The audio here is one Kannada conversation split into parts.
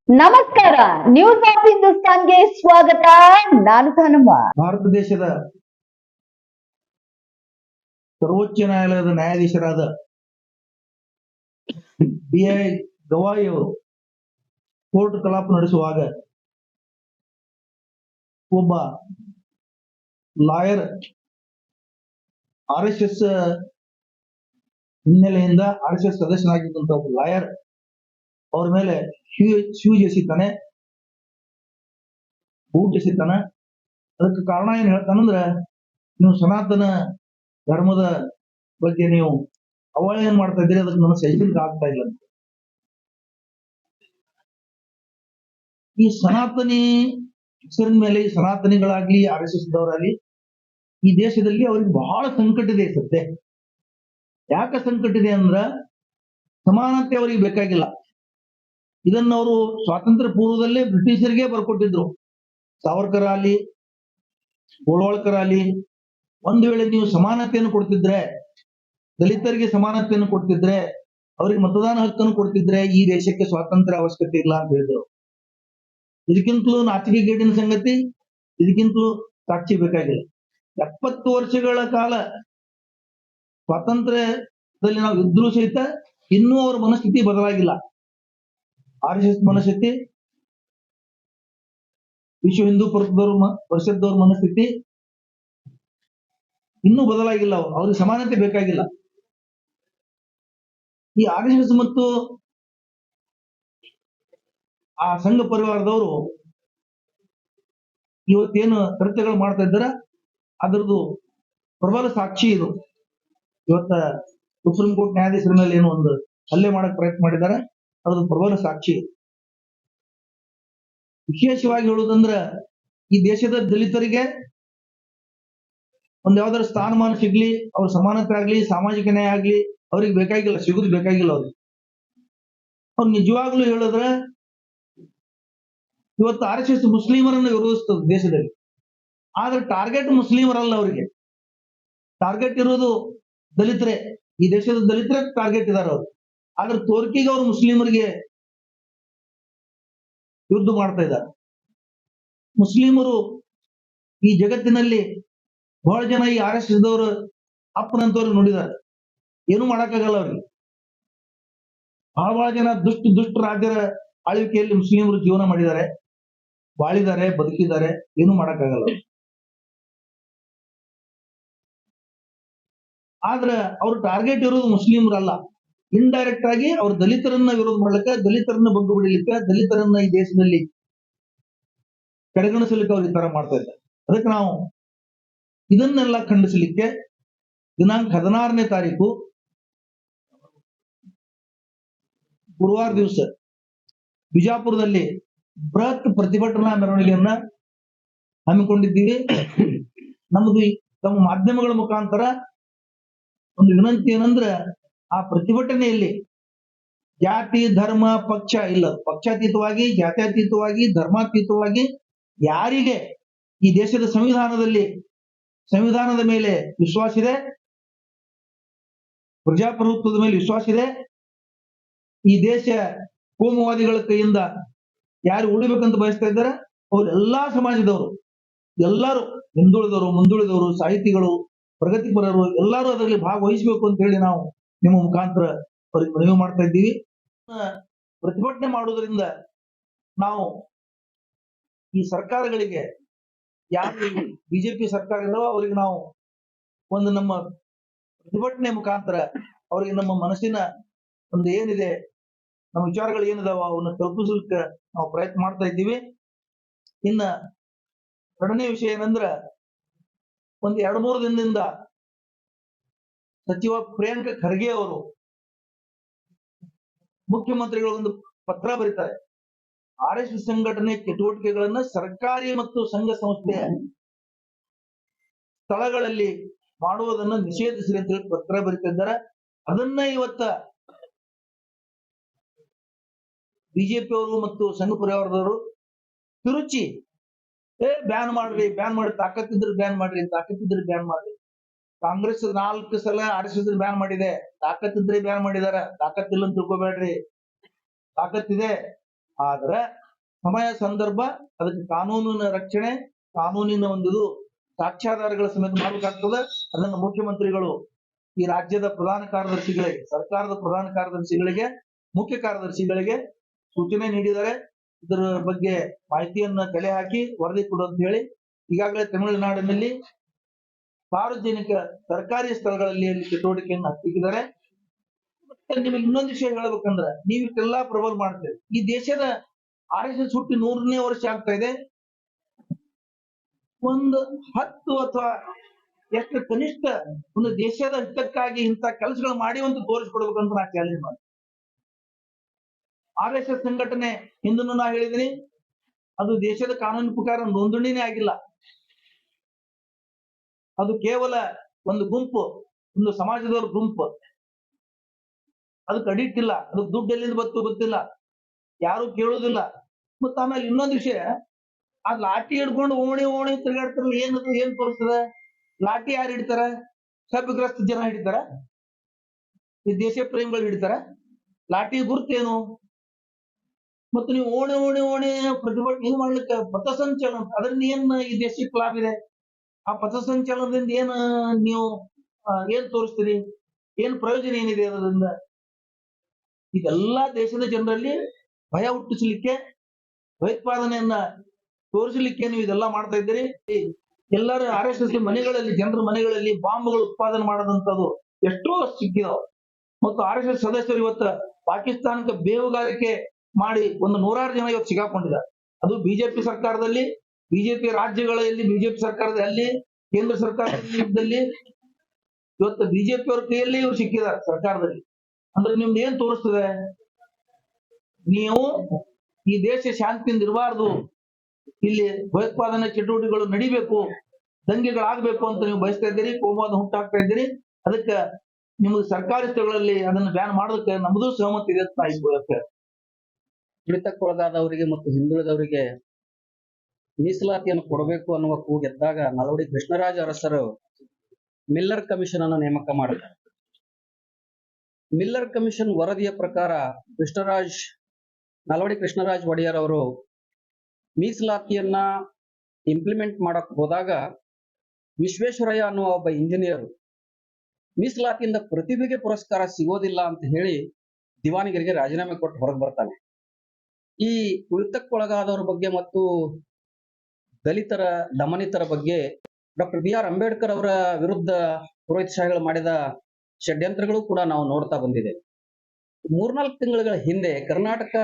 ನಮಸ್ಕಾರ, ನ್ಯೂಸ್ ಆಫ್ ಹಿಂದೂಸ್ತಾನ್ಗೆ ಸ್ವಾಗತ. ನಾನು ಧನಮ್ಮ. ಭಾರತ ದೇಶದ ಸರ್ವೋಚ್ಚ ನ್ಯಾಯಾಲಯದ ನ್ಯಾಯಾಧೀಶರಾದ BI ಗವಾಯಿ ಅವರು ಕೋರ್ಟ್ ಕಲಾಪ ನಡೆಸುವಾಗ ಒಬ್ಬ ಲಾಯರ್ RSS ಹಿನ್ನೆಲೆಯಿಂದ RSS ಸದಸ್ಯನಾಗಿದ್ದಂತ ಒಬ್ಬ ಲಾಯರ್ ಅವ್ರ ಮೇಲೆ ಶೂಜ್ ಎಸಿತಾನೆ, ಬೂಟ್ ಎಸಿತಾನೆ. ಅದಕ್ಕೆ ಕಾರಣ ಏನ್ ಹೇಳ್ತಾನಂದ್ರ, ನೀವು ಸನಾತನ ಧರ್ಮದ ಬಗ್ಗೆ ನೀವು ಅವಹೇಳನ ಮಾಡ್ತಾ ಇದ್ದೀರಿ, ಅದಕ್ಕೆ ನನಗೆ ಸಹಿಸಲಿಕ್ಕೆ ಆಗ್ತಾ ಇಲ್ಲ ಅಂತ. ಈ ಸನಾತನಿ ಹೆಸರಿನ ಮೇಲೆ ಈ ಸನಾತನಿಗಳಾಗ್ಲಿ RSS ದವರಾಗ್ಲಿ ಈ ದೇಶದಲ್ಲಿ ಅವ್ರಿಗೆ ಬಹಳ ಸಂಕಟ ಇದೆ ಸದ್ಯ. ಯಾಕೆ ಸಂಕಟ ಇದೆ ಅಂದ್ರ, ಸಮಾನತೆ ಅವರಿಗೆ ಬೇಕಾಗಿಲ್ಲ. ಇದನ್ನ ಅವರು ಸ್ವಾತಂತ್ರ್ಯ ಪೂರ್ವದಲ್ಲೇ ಬ್ರಿಟಿಷರಿಗೆ ಬರ್ಕೊಟ್ಟಿದ್ರು. ಸಾವರ್ಕರ್ ಆಗಲಿ, ಗೋಳ್ವಾಳ್ಕರ್ ಆಗಲಿ, ಒಂದು ವೇಳೆ ನೀವು ಸಮಾನತೆಯನ್ನು ಕೊಡ್ತಿದ್ರೆ, ದಲಿತರಿಗೆ ಸಮಾನತೆಯನ್ನು ಕೊಡ್ತಿದ್ರೆ, ಅವ್ರಿಗೆ ಮತದಾನ ಹಕ್ಕನ್ನು ಕೊಡ್ತಿದ್ರೆ ಈ ದೇಶಕ್ಕೆ ಸ್ವಾತಂತ್ರ್ಯ ಅವಶ್ಯಕತೆ ಇಲ್ಲ ಅಂತ ಹೇಳಿದ್ರು. ಇದಕ್ಕಿಂತಲೂ ನಾಚಿಕೆಗೇಡಿನ ಸಂಗತಿ, ಇದಕ್ಕಿಂತಲೂ ಸಾಕ್ಷಿ ಬೇಕಾಗಿಲ್ಲ. 70 ವರ್ಷಗಳ ಕಾಲ ಸ್ವಾತಂತ್ರ್ಯದಲ್ಲಿ ನಾವು ಇದ್ರೂ ಸಹಿತ ಇನ್ನೂ ಅವರ ಮನಸ್ಥಿತಿ ಬದಲಾಗಿಲ್ಲ. RSS ಮನಸ್ಥಿತಿ, ವಿಶ್ವ ಹಿಂದೂ ಪರಿಷತ್ದವ್ರ ಮನಸ್ಥಿತಿ ಇನ್ನೂ ಬದಲಾಗಿಲ್ಲ. ಅವ್ರಿಗೆ ಸಮಾನತೆ ಬೇಕಾಗಿಲ್ಲ. ಈ RSS ಮತ್ತು ಆ ಸಂಘ ಪರಿವಾರದವರು ಇವತ್ತೇನು ಕೃತ್ಯಗಳು ಮಾಡ್ತಾ ಇದ್ದಾರೆ ಅದರದ್ದು ಪ್ರಬಲ ಸಾಕ್ಷಿ ಇದು. ಇವತ್ತ ಸುಪ್ರೀಂ ಕೋರ್ಟ್ ನ್ಯಾಯಾಧೀಶರ ಮೇಲೆ ಏನೋ ಒಂದು ಹಲ್ಲೆ ಮಾಡಕ್ ಪ್ರಯತ್ನ ಮಾಡಿದ್ದಾರೆ, ಅದ್ರದ್ದು ಪ್ರಬಲ ಸಾಕ್ಷಿ. ವಿಶೇಷವಾಗಿ ಹೇಳುವುದಂದ್ರ, ಈ ದೇಶದ ದಲಿತರಿಗೆ ಒಂದ್ ಯಾವ್ದಾದ್ರು ಸ್ಥಾನಮಾನ ಸಿಗ್ಲಿ, ಅವ್ರ ಸಮಾನತೆ ಆಗ್ಲಿ, ಸಾಮಾಜಿಕ ನ್ಯಾಯ ಆಗ್ಲಿ ಅವ್ರಿಗೆ ಬೇಕಾಗಿಲ್ಲ, ಸಿಗುದು ಬೇಕಾಗಿಲ್ಲ. ಅವ್ರು ನಿಜವಾಗ್ಲೂ ಹೇಳಿದ್ರೆ ಇವತ್ತು RSS ಮುಸ್ಲಿಮರನ್ನು ವಿರೋಧಿಸ್ತದೆ ದೇಶದಲ್ಲಿ. ಆದ್ರೆ ಟಾರ್ಗೆಟ್ ಮುಸ್ಲಿಮರಲ್ಲ, ಅವರಿಗೆ ಟಾರ್ಗೆಟ್ ಇರೋದು ದಲಿತರೇ. ಈ ದೇಶದ ದಲಿತರೇ ಟಾರ್ಗೆಟ್ ಇದಾರೆ ಅವರು. ಆದ್ರೆ ತೋರ್ಕಿಗೆ ಅವರು ಮುಸ್ಲಿಮರಿಗೆ ಯುದ್ಧ ಮಾಡ್ತಾ ಇದ್ದಾರೆ. ಮುಸ್ಲಿಮರು ಈ ಜಗತ್ತಿನಲ್ಲಿ ಬಹಳ ಜನ ಈ RSS ದವರು ಅಪ್ಪನಂತವ್ರು ನೋಡಿದ್ದಾರೆ, ಏನು ಮಾಡಕ್ಕಾಗಲ್ಲ ಅವ್ರಿಗೆ. ಬಹಳ ಜನ ದುಷ್ಟ ರಾಜ್ಯರ ಆಳ್ವಿಕೆಯಲ್ಲಿ ಮುಸ್ಲಿಮರು ಜೀವನ ಮಾಡಿದ್ದಾರೆ, ಬಾಳಿದ್ದಾರೆ, ಬದುಕಿದ್ದಾರೆ, ಏನು ಮಾಡಕ್ಕಾಗಲ್ಲ. ಆದ್ರೆ ಅವ್ರ ಟಾರ್ಗೆಟ್ ಇರೋದು ಮುಸ್ಲಿಮರಲ್ಲ. ಇಂಡೈರೆಕ್ಟ್ ಆಗಿ ಅವ್ರ ದಲಿತರನ್ನ ವಿರೋಧ ಮಾಡ್ಲಿಕ್ಕೆ, ದಲಿತರನ್ನ ಬಗ್ಗು ಬಿಡಲಿಕ್ಕೆ, ದಲಿತರನ್ನ ಈ ದೇಶದಲ್ಲಿ ಕಡೆಗಣಿಸಲಿಕ್ಕೆ ಅವ್ರು ಈ ತರ ಮಾಡ್ತಾ ಇದ್ದಾರೆ. ಅದಕ್ಕೆ ನಾವು ಇದನ್ನೆಲ್ಲ ಖಂಡಿಸಲಿಕ್ಕೆ ದಿನಾಂಕ 16ನೇ ತಾರೀಕು ಗುರುವಾರ ದಿವಸ ಬಿಜಾಪುರದಲ್ಲಿ ಬೃಹತ್ ಪ್ರತಿಭಟನಾ ಮೆರವಣಿಗೆಯನ್ನ ಹಮ್ಮಿಕೊಂಡಿದ್ದೀವಿ. ನಮ್ದು ತಮ್ಮ ಮಾಧ್ಯಮಗಳ ಮುಖಾಂತರ ಒಂದು ವಿನಂತಿ ಏನಂದ್ರೆ, ಆ ಪ್ರತಿಭಟನೆಯಲ್ಲಿ ಜಾತಿ, ಧರ್ಮ, ಪಕ್ಷ ಇಲ್ಲ, ಪಕ್ಷಾತೀತವಾಗಿ, ಜಾತ್ಯತೀತವಾಗಿ, ಧರ್ಮಾತೀತವಾಗಿ ಯಾರಿಗೆ ಈ ದೇಶದ ಸಂವಿಧಾನದ ಮೇಲೆ ವಿಶ್ವಾಸ ಇದೆ, ಪ್ರಜಾಪ್ರಭುತ್ವದ ಮೇಲೆ ವಿಶ್ವಾಸ ಇದೆ, ಈ ದೇಶ ಕೋಮುವಾದಿಗಳ ಕೈಯಿಂದ ಯಾರು ಉಳಿಬೇಕಂತ ಬಯಸ್ತಾ ಇದ್ದಾರೆ, ಅವ್ರು ಎಲ್ಲಾ ಸಮಾಜದವರು, ಎಲ್ಲರೂ ಹಿಂದುಳಿದವರು, ಮುಂದುಳಿದವರು, ಸಾಹಿತಿಗಳು, ಪ್ರಗತಿಪರರು ಎಲ್ಲರೂ ಅದರಲ್ಲಿ ಭಾಗವಹಿಸಬೇಕು ಅಂತ ಹೇಳಿ ನಾವು ನಿಮ್ಮ ಮುಖಾಂತರ ಅವ್ರಿಗೆ ಮನವಿ ಮಾಡ್ತಾ ಇದ್ದೀವಿ. ಪ್ರತಿಭಟನೆ ಮಾಡುವುದರಿಂದ ನಾವು ಈ ಸರ್ಕಾರಗಳಿಗೆ, ಯಾರು ಬಿಜೆಪಿ ಸರ್ಕಾರ ಇಲ್ಲವೋ ಅವರಿಗೆ ನಾವು ಒಂದು ನಮ್ಮ ಪ್ರತಿಭಟನೆ ಮುಖಾಂತರ ಅವರಿಗೆ ನಮ್ಮ ಮನಸ್ಸಿನ ಒಂದು ಏನಿದೆ, ನಮ್ಮ ವಿಚಾರಗಳು ಏನಿದಾವ ಅವನ್ನ ತಲುಪಿಸಲಿಕ್ಕೆ ನಾವು ಪ್ರಯತ್ನ ಮಾಡ್ತಾ ಇದ್ದೀವಿ. ಇನ್ನ ಎರಡನೇ ವಿಷಯ ಏನಂದ್ರ, ಒಂದು 2-3 ದಿನದಿಂದ ಸಚಿವ ಪ್ರಿಯಾಂಕ ಖರ್ಗೆ ಅವರು ಮುಖ್ಯಮಂತ್ರಿಗಳಿಗೊಂದು ಪತ್ರ ಬರೀತಾರೆ. RSS ಸಂಘಟನೆ ಚಟುವಟಿಕೆಗಳನ್ನ ಸರ್ಕಾರಿ ಮತ್ತು ಸಂಘ ಸಂಸ್ಥೆಯ ಸ್ಥಳಗಳಲ್ಲಿ ಮಾಡುವುದನ್ನ ನಿಷೇಧಿಸಿ ಅಂತ ಹೇಳಿ ಪತ್ರ ಬರೀತಿದ್ದಾರೆ. ಅದನ್ನ ಇವತ್ತ ಬಿಜೆಪಿ ಅವರು ಮತ್ತು ಸಂಘ ಪರಿವಾರದವರು ತಿರುಚಿ ಬ್ಯಾನ್ ಮಾಡ್ರಿ, ಬ್ಯಾನ್ ಮಾಡಿ, ತಾಕತ್ತಿದ್ರೆ ಬ್ಯಾನ್ ಮಾಡ್ರಿ, ತಾಕತ್ತಿದ್ರೆ ಬ್ಯಾನ್ ಮಾಡ್ರಿ. ಕಾಂಗ್ರೆಸ್ 4 ಸಲ RSS ಬ್ಯಾನ್ ಮಾಡಿದೆ, ತಾಕತ್ತಿದ್ರೆ ಬ್ಯಾನ್ ಮಾಡಿದಾರ. ತಾಕತ್ತಿಲ್ಲ ಅಂತ ತಿಳ್ಕೊಬೇಡ್ರಿ, ತಾಕತ್ತಿದೆ. ಆದ್ರೆ ಸಮಯ ಸಂದರ್ಭ ಅದಕ್ಕೆ ಕಾನೂನಿನ ರಕ್ಷಣೆ, ಕಾನೂನಿನ ಒಂದು ಸಾಕ್ಷ್ಯಾಧಾರಗಳ ಸಮೇತ ಮಾಡಬೇಕಾಗ್ತದೆ. ಅದನ್ನು ಮುಖ್ಯಮಂತ್ರಿಗಳು ಈ ರಾಜ್ಯದ ಪ್ರಧಾನ ಕಾರ್ಯದರ್ಶಿಗಳಿಗೆ, ಸರ್ಕಾರದ ಪ್ರಧಾನ ಕಾರ್ಯದರ್ಶಿಗಳಿಗೆ, ಮುಖ್ಯ ಕಾರ್ಯದರ್ಶಿಗಳಿಗೆ ಸೂಚನೆ ನೀಡಿದ್ದಾರೆ. ಇದರ ಬಗ್ಗೆ ಮಾಹಿತಿಯನ್ನ ಕಲೆ ಹಾಕಿ ವರದಿ ಕೊಡು ಅಂತ ಹೇಳಿ ಈಗಾಗಲೇ ತಮಿಳುನಾಡಿನಲ್ಲಿ ಸಾರ್ವಜನಿಕ ಸರ್ಕಾರಿ ಸ್ಥಳಗಳಲ್ಲಿ ಅಲ್ಲಿ ಚಟುವಟಿಕೆಯನ್ನು ಹತ್ತಿಕ್ಕಿದ್ದಾರೆ. ಮತ್ತೆ ನಿಮಗೆ ಇನ್ನೊಂದು ವಿಷಯ ಹೇಳ್ಬೇಕಂದ್ರೆ, ನೀವು ಇಷ್ಟೆಲ್ಲಾ ಪ್ರಬಲ ಮಾಡ್ತೀರಿ. ಈ ದೇಶದ RSS ಹುಟ್ಟಿ 100ನೇ ವರ್ಷ ಆಗ್ತಾ ಇದೆ. ಒಂದು 10 ಅಥವಾ ಎಷ್ಟು ಕನಿಷ್ಠ ಒಂದು ದೇಶದ ಹಿತಕ್ಕಾಗಿ ಇಂಥ ಕೆಲಸಗಳು ಮಾಡಿ ಅಂತ ತೋರಿಸ್ಕೊಡ್ಬೇಕಂತ ನಾ ಚಾಲೆಂಜ್ ಮಾಡಿ. RSS ಸಂಘಟನೆ ಹಿಂದೂ ನಾ ಹೇಳಿದೀನಿ, ಅದು ದೇಶದ ಕಾನೂನು ಪ್ರಕಾರ ನೋಂದಣಿನೇ ಆಗಿಲ್ಲ. ಅದು ಕೇವಲ ಒಂದು ಗುಂಪು, ಒಂದು ಸಮಾಜದವ್ರ ಗುಂಪು. ಅದಕ್ಕೆ ಅಡಿಕ್ಟ್ ಇಲ್ಲ, ಅದಕ್ಕೆ ದುಡ್ಡು ಎಲ್ಲಿಂದ ಬತ್ತು ಗೊತ್ತಿಲ್ಲ, ಯಾರು ಕೇಳೋದಿಲ್ಲ. ಮತ್ತ ಆಮೇಲೆ ಇನ್ನೊಂದು ವಿಷಯ, ಆ ಲಾಠಿ ಹಿಡ್ಕೊಂಡು ಓಣಿ ತಿರುಗಾಡ್ತಾರಲ್ಲ, ಏನದು ಏನ್ ತೋರಿಸ್ತದೆ? ಲಾಠಿ ಯಾರು ಹಿಡಿತಾರ? ಸಭ್ಯಗ್ರಸ್ತ ಜನ ಹಿಡಿತಾರ, ಈ ದೇಶ ಪ್ರೇಮಿಗಳು ಹಿಡಿತಾರ. ಲಾಠಿ ಗುರ್ತೇನು? ಮತ್ತು ನೀವು ಓಣಿ ಪ್ರತಿಭಟನೆ ಏನ್ ಮಾಡ್ಲಿಕ್ಕೆ ಪಥಸಂಚಲನ, ಅದರಿಂದ ಏನ್ ಈ ದೇಶಕ್ಕೆ ಲಾಭ ಇದೆ? ಆ ಪಥಸಂಚಲನದಿಂದ ಏನ್ ನೀವು ಏನ್ ತೋರಿಸ್ತೀರಿ? ಏನ್ ಪ್ರಯೋಜನ ಏನಿದೆ ಅದರಿಂದ? ಇದೆಲ್ಲಾ ದೇಶದ ಜನರಲ್ಲಿ ಭಯ ಹುಟ್ಟಿಸ್ಲಿಕ್ಕೆ, ಭಯೋತ್ಪಾದನೆಯನ್ನ ತೋರಿಸಲಿಕ್ಕೆ ನೀವು ಇದೆಲ್ಲ ಮಾಡ್ತಾ ಇದ್ದೀರಿ. ಎಲ್ಲರ RSS ಮನೆಗಳಲ್ಲಿ, ಜನರ ಮನೆಗಳಲ್ಲಿ ಬಾಂಬ್ಗಳು ಉತ್ಪಾದನೆ ಮಾಡದಂತದ್ದು ಎಷ್ಟೋ ಸಿಕ್ಕಿದಾವ. ಮತ್ತು RSS ಸದಸ್ಯರು ಇವತ್ತು ಪಾಕಿಸ್ತಾನಕ್ಕೆ ಬೇಹುಗಾರಿಕೆ ಮಾಡಿ ಒಂದು 100 ಜನ ಇವತ್ತು ಸಿಗಾಕೊಂಡಿದ್ದಾರೆ. ಅದು ಬಿಜೆಪಿ ಸರ್ಕಾರದಲ್ಲಿ, ಬಿಜೆಪಿ ರಾಜ್ಯಗಳಲ್ಲಿ, ಬಿಜೆಪಿ ಸರ್ಕಾರದಲ್ಲಿ, ಕೇಂದ್ರ ಸರ್ಕಾರದಲ್ಲಿ ಇವತ್ತು ಬಿಜೆಪಿ ಅವ್ರ ಕೈಯಲ್ಲಿ ಇವ್ರು ಸಿಕ್ಕಿದ್ದಾರೆ ಸರ್ಕಾರದಲ್ಲಿ. ಅಂದ್ರೆ ನಿಮ್ದು ಏನ್ ತೋರಿಸ್ತದೆ? ನೀವು ಈ ದೇಶ ಶಾಂತಿಯಿಂದ ಇರಬಾರ್ದು, ಇಲ್ಲಿ ಭಯೋತ್ಪಾದನೆ ಚಟುವಟಿಕೆಗಳು ನಡಿಬೇಕು, ದಂಗೆಗಳಾಗಬೇಕು ಅಂತ ನೀವು ಬಯಸ್ತಾ ಇದ್ದೀರಿ, ಕೋಮುವಾದ ಹುಟ್ಟಾಕ್ತಾ ಇದ್ದೀರಿ. ಅದಕ್ಕೆ ನಿಮ್ಗೆ ಸರ್ಕಾರಿ ಸ್ಥಳಗಳಲ್ಲಿ ಅದನ್ನು ಬ್ಯಾನ್ ಮಾಡೋದಕ್ಕೆ ನಮ್ದು ಸಹಮತಿ ಇದೆ ಅಂತ ಹೇಳ್ತಾರೆ. ತುಳಿತಕ್ಕೊಳಗಾದವರಿಗೆ ಮತ್ತು ಹಿಂದುಳಿದವರಿಗೆ ಮೀಸಲಾತಿಯನ್ನು ಕೊಡಬೇಕು ಅನ್ನುವ ಕೂಗೆದ್ದಾಗ ನಲ್ವಡಿ ಕೃಷ್ಣರಾಜ ಅರಸರು ಮಿಲ್ಲರ್ ಕಮಿಷನ್ ಅನ್ನು ನೇಮಕ ಮಾಡಿದ್ದಾರೆ. ಮಿಲ್ಲರ್ ಕಮಿಷನ್ ವರದಿಯ ಪ್ರಕಾರ ನಲ್ವಡಿ ಕೃಷ್ಣರಾಜ್ ಒಡೆಯರ್ ಅವರು ಮೀಸಲಾತಿಯನ್ನ ಇಂಪ್ಲಿಮೆಂಟ್ ಮಾಡಕ್ ಹೋದಾಗ ವಿಶ್ವೇಶ್ವರಯ್ಯ ಅನ್ನುವ ಒಬ್ಬ ಇಂಜಿನಿಯರ್ ಮೀಸಲಾತಿಯಿಂದ ಪ್ರತಿಭೆಗೆ ಪುರಸ್ಕಾರ ಸಿಗೋದಿಲ್ಲ ಅಂತ ಹೇಳಿ ದಿವಾನಿಗರಿಗೆ ರಾಜೀನಾಮೆ ಕೊಟ್ಟು ಹೊರಗೆ ಬರ್ತಾನೆ. ಈ ತುಳಿತಕ್ಕೊಳಗಾದವರ ಬಗ್ಗೆ ಮತ್ತು ದಲಿತರ, ದಮನಿತರ ಬಗ್ಗೆ ಡಾಕ್ಟರ್ BR ಅಂಬೇಡ್ಕರ್ ಅವರ ವಿರುದ್ಧ ಪುರೋಹಿತ ಶಾಹಿಗಳು ಮಾಡಿದ ಷಡ್ಯಂತ್ರಗಳು ಕೂಡ ನಾವು ನೋಡ್ತಾ ಬಂದಿದೆ. 3-4 ತಿಂಗಳ ಹಿಂದೆ ಕರ್ನಾಟಕ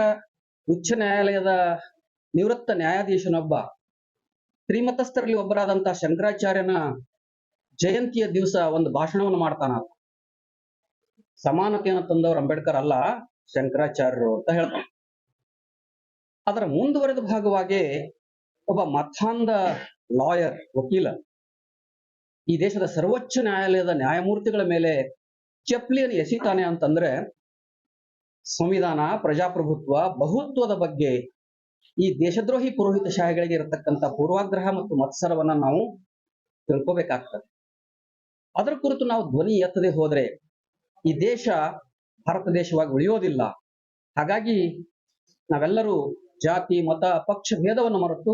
ಉಚ್ಚ ನ್ಯಾಯಾಲಯದ ನಿವೃತ್ತ ನ್ಯಾಯಾಧೀಶನೊಬ್ಬ ತ್ರಿಮತಸ್ಥರಲ್ಲಿ ಒಬ್ಬರಾದಂತಹ ಶಂಕರಾಚಾರ್ಯನ ಜಯಂತಿಯ ದಿವಸ ಒಂದು ಭಾಷಣವನ್ನು ಮಾಡ್ತಾನ. ಸಮಾನತೆಯನ್ನು ತಂದವರು ಅಂಬೇಡ್ಕರ್ ಅಲ್ಲ, ಶಂಕರಾಚಾರ್ಯರು ಅಂತ ಹೇಳ್ತಾನೆ. ಅದರ ಮುಂದುವರೆದ ಭಾಗವಾಗಿ ಒಬ್ಬ ಮತಾಂಧ ಲಾಯರ್, ವಕೀಲ, ಈ ದೇಶದ ಸರ್ವೋಚ್ಚ ನ್ಯಾಯಾಲಯದ ನ್ಯಾಯಮೂರ್ತಿಗಳ ಮೇಲೆ ಚಪ್ಲಿಯನ್ನು ಎಸಿತಾನೆ ಅಂತಂದ್ರೆ ಸಂವಿಧಾನ, ಪ್ರಜಾಪ್ರಭುತ್ವ, ಬಹುತ್ವದ ಬಗ್ಗೆ ಈ ದೇಶದ್ರೋಹಿ ಪುರೋಹಿತ ಶಾಹಿಗಳಿಗೆ ಇರತಕ್ಕಂತ ಪೂರ್ವಾಗ್ರಹ ಮತ್ತು ಮತ್ಸರವನ್ನ ನಾವು ತಿಳ್ಕೋಬೇಕಾಗ್ತದೆ. ಅದರ ಕುರಿತು ನಾವು ಧ್ವನಿ ಎತ್ತದೆ ಹೋದ್ರೆ ಈ ದೇಶ ಭಾರತ ದೇಶವಾಗಿ ಉಳಿಯೋದಿಲ್ಲ. ಹಾಗಾಗಿ ನಾವೆಲ್ಲರೂ ಜಾತಿ, ಮತ, ಪಕ್ಷ ಭೇದವನ್ನು ಮರೆತು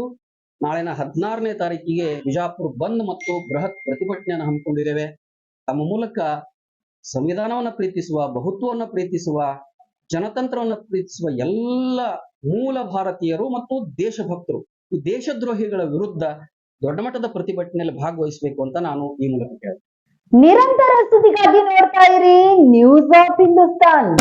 ನಾಳಿನ 16ನೇ ತಾರೀಕಿಗೆ ಬಿಜಾಪುರ ಬಂದ್ ಮತ್ತು ಬೃಹತ್ ಪ್ರತಿಭಟನೆಯನ್ನು ಹಮ್ಮಿಕೊಂಡಿದ್ದೇವೆ. ತಮ್ಮ ಮೂಲಕ ಸಂವಿಧಾನವನ್ನು ಪ್ರೀತಿಸುವ, ಬಹುತ್ವವನ್ನು ಪ್ರೀತಿಸುವ, ಜನತಂತ್ರವನ್ನು ಪ್ರೀತಿಸುವ ಎಲ್ಲ ಮೂಲ ಭಾರತೀಯರು ಮತ್ತು ದೇಶಭಕ್ತರು ಈ ದೇಶದ್ರೋಹಿಗಳ ವಿರುದ್ಧ ದೊಡ್ಡ ಮಟ್ಟದ ಪ್ರತಿಭಟನೆಯಲ್ಲಿ ಭಾಗವಹಿಸಬೇಕು ಅಂತ ನಾನು ಈ ಮೂಲಕ ಹೇಳ್ತೇನೆ. ನಿರಂತರ ಸುದ್ದಿಗಾಗಿ ನೋಡ್ತಾ ಇರಿ ನ್ಯೂಸ್ ಆಫ್ ಹಿಂದೂಸ್ತಾನ್.